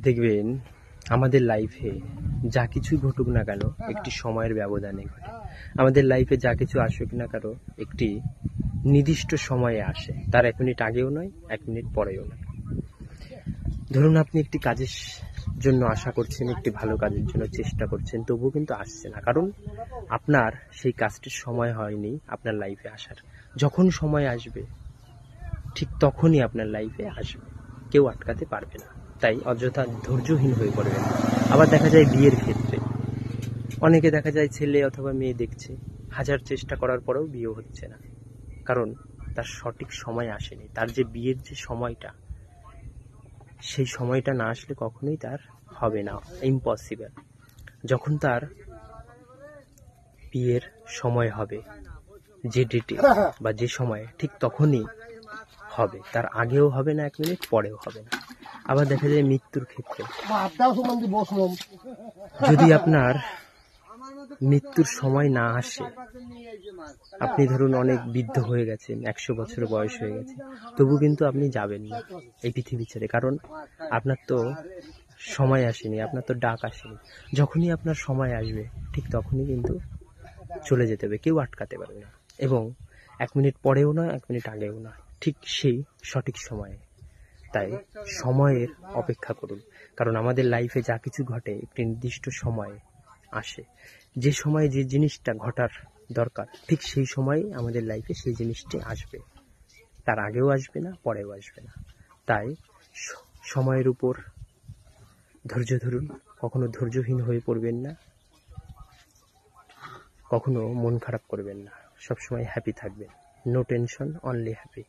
দেখবেন আমাদের লাইফে যা কিছুই ঘটুক না কেন একটি সময়ের ব্যবধানে ঘটে। আমাদের লাইফে যা কিছু আসুক না কেন একটি নির্দিষ্ট সময়ে আসে, তার 1 মিনিট আগেও নয় 1 মিনিট পরেও নয়। ধরুন আপনি একটি কাজের জন্য আশা করছেন, একটি ভালো কাজের জন্য চেষ্টা করছেন, তবুও কিন্তু আসছে না, কারণ আপনার সেই কাজটির সময় হয়নি আপনার লাইফে আসার। যখন সময় আসবে ঠিক তখনই আপনার লাইফে আসবে, কেউ আটকাতে পারবে না। তাই অযথা ধৈর্যহীন হয়ে পড়বেন না। আবার দেখা যায় বিয়ের ক্ষেত্রে অনেকে দেখা যায় ছেলে অথবা মেয়ে দেখছে, হাজার চেষ্টা করার পরেও বিয়ে হচ্ছে না, কারণ তার সঠিক সময় আসেনি। তার যে বিয়ের যে সময়টা, সেই সময়টা না আসলে কখনোই তার হবে না, ইম্পসিবল। যখন তার বিয়ের সময় হবে, যে ডেটে বা যে সময়ে, ঠিক তখনই হবে, তার আগেও হবে না 1 মিনিট পরেও হবে না। আবার দেখা যায় মৃত্যুর ক্ষেত্রে, যদি আপনার মৃত্যুর সময় না আসে, আপনি ধরুন অনেক বৃদ্ধ হয়ে গেছেন, 100 বছর বয়স হয়ে গেছে, তবু কিন্তু আপনি যাবেন না এই পৃথিবী ছেড়ে, কারণ আপনার তো সময় আসেনি, আপনার তো ডাক আসেনি। যখনই আপনার সময় আসবে ঠিক তখনই কিন্তু চলে যেতে হবে, কেউ আটকাতে পারবে না। এবং 1 মিনিট পরেও নয় 1 মিনিট আগেও নয়, ঠিক সেই সঠিক সময়ে। তাই সময়ের অপেক্ষা করুন, কারণ আমাদের লাইফে যা কিছু ঘটে একটি নির্দিষ্ট সময়ে আসে। যে সময়ে যে জিনিসটা ঘটার দরকার ঠিক সেই সময় আমাদের লাইফে সেই জিনিসটি আসবে, তার আগেও আসবে না পরেও আসবে না। তাই সময়ের উপর ধৈর্য ধরুন, কখনো ধৈর্যহীন হয়ে পড়বেন না, কখনো মন খারাপ করবেন না, সবসময় হ্যাপি থাকবেন। No tension, only happy.